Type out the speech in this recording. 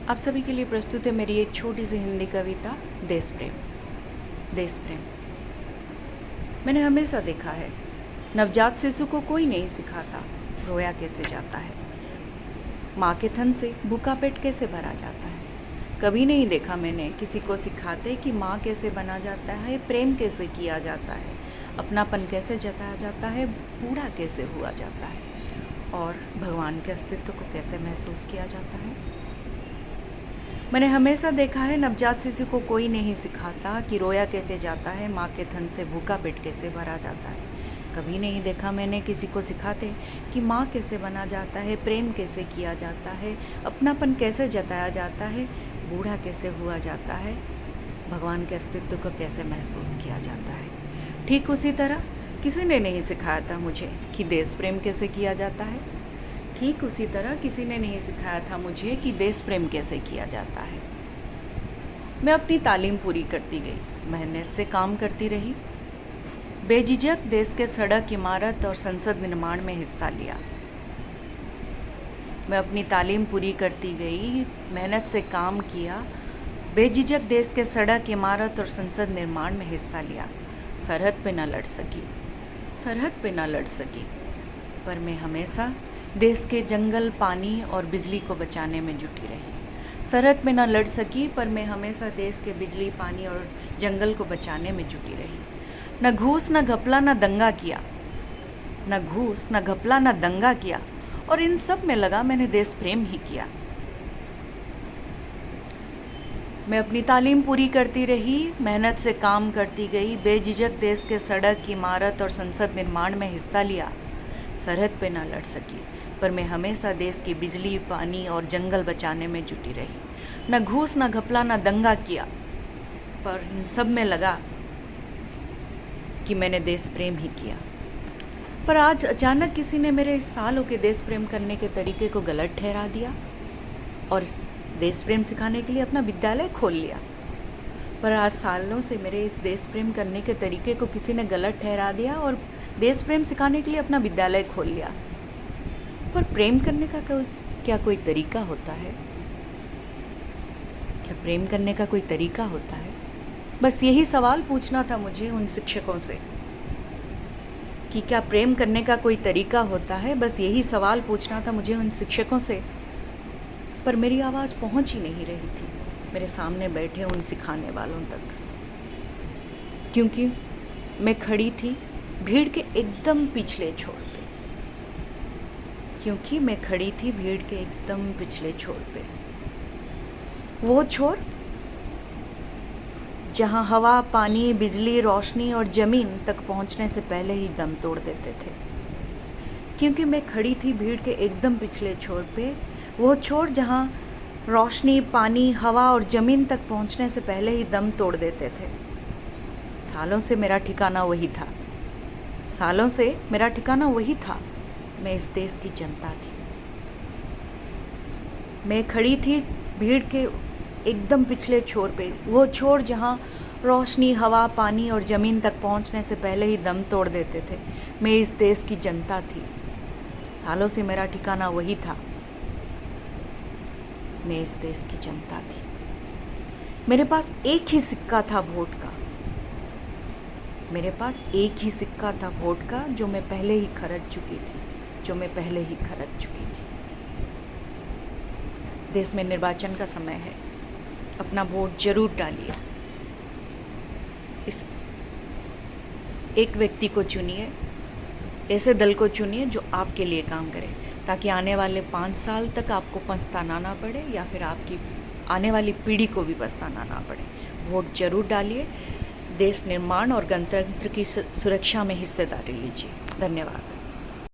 आप सभी के लिए प्रस्तुत है मेरी एक छोटी सी हिंदी कविता देश प्रेम। देश प्रेम। मैंने हमेशा देखा है, नवजात शिशु को कोई नहीं सिखाता रोया कैसे जाता है, माँ के थन से भूखा पेट कैसे भरा जाता है। कभी नहीं देखा मैंने किसी को सिखाते कि माँ कैसे बना जाता है, प्रेम कैसे किया जाता है, अपनापन कैसे जताया जाता है, बूढ़ा कैसे हुआ जाता है और भगवान के अस्तित्व को कैसे महसूस किया जाता है। मैंने हमेशा देखा है, नवजात शिशु को कोई नहीं सिखाता कि रोया कैसे जाता है, माँ के थन से भूखा पेट कैसे भरा जाता है। कभी नहीं देखा मैंने किसी को सिखाते कि माँ कैसे बना जाता है, प्रेम कैसे किया जाता है, अपनापन कैसे जताया जाता है, बूढ़ा कैसे हुआ जाता है, भगवान के अस्तित्व को कैसे महसूस किया जाता है। ठीक उसी तरह किसी ने नहीं सिखाया था मुझे कि देश प्रेम कैसे किया जाता है। ठीक उसी तरह किसी ने नहीं सिखाया था मुझे कि देश प्रेम कैसे किया जाता है। मैं अपनी तालीम पूरी करती गई, मेहनत से काम करती रही, बेझिझक देश के सड़क, इमारत और संसद निर्माण में हिस्सा लिया। मैं अपनी तालीम पूरी करती गई, मेहनत से काम किया, बेझिझक देश के सड़क, इमारत और संसद निर्माण में हिस्सा लिया। सरहद पे न लड़ सकी, पर मैं हमेशा देश के जंगल, पानी और बिजली को बचाने में जुटी रही। सरहद में न लड़ सकी, पर मैं हमेशा देश के बिजली, पानी और जंगल को बचाने में जुटी रही। न घूस, न घपला, न दंगा किया, और इन सब में लगा मैंने देश प्रेम ही किया। मैं अपनी तालीम पूरी करती रही, मेहनत से काम करती गई, बेझिझक देश के सड़क, इमारत और संसद निर्माण में हिस्सा लिया। सरहद पे न लड़ सकी, पर मैं हमेशा देश की बिजली, पानी और जंगल बचाने में जुटी रही। न घूस, न घपला, न दंगा किया, पर इन सब में लगा कि मैंने देश प्रेम ही किया। पर आज अचानक किसी ने मेरे इस सालों के देश प्रेम करने के तरीके को गलत ठहरा दिया और देश प्रेम सिखाने के लिए अपना विद्यालय खोल लिया। पर आज सालों से मेरे इस देश प्रेम करने के तरीके को किसी ने गलत ठहरा दिया और देश प्रेम सिखाने के लिए अपना विद्यालय खोल लिया। पर प्रेम करने का क्या कोई तरीका होता है? क्या प्रेम करने का कोई तरीका होता है? बस यही सवाल पूछना था मुझे उन शिक्षकों से कि क्या प्रेम करने का कोई तरीका होता है। बस यही सवाल पूछना था मुझे उन शिक्षकों से, पर मेरी आवाज़ पहुंच ही नहीं रही थी मेरे सामने बैठे उन सिखाने वालों तक, क्योंकि मैं खड़ी थी भीड़ के एकदम पिछले छोर पे, वो छोर जहां हवा, पानी, बिजली, रोशनी और ज़मीन तक पहुंचने से पहले ही दम तोड़ देते थे। क्योंकि मैं खड़ी थी भीड़ के एकदम पिछले छोर पे, वो छोर जहां रोशनी, पानी, हवा और ज़मीन तक पहुंचने से पहले ही दम तोड़ देते थे। सालों से मेरा ठिकाना वही था। मैं इस देश की जनता थी। मैं खड़ी थी भीड़ के एकदम पिछले छोर पे, वो छोर जहाँ रोशनी, हवा, पानी और ज़मीन तक पहुँचने से पहले ही दम तोड़ देते थे। मैं इस देश की जनता थी। सालों से मेरा ठिकाना वही था। मैं इस देश की जनता थी। मेरे पास एक ही सिक्का था वोट का, जो मैं पहले ही खर्च चुकी थी। देश में निर्वाचन का समय है, अपना वोट जरूर डालिए। इस एक व्यक्ति को चुनिए, ऐसे दल को चुनिए जो आपके लिए काम करे, ताकि आने वाले 5 साल तक आपको पछताना ना पड़े या फिर आपकी आने वाली पीढ़ी को भी पछताना ना पड़े। वोट जरूर डालिए, देश निर्माण और गणतंत्र की सुरक्षा में हिस्सेदारी लीजिए। धन्यवाद।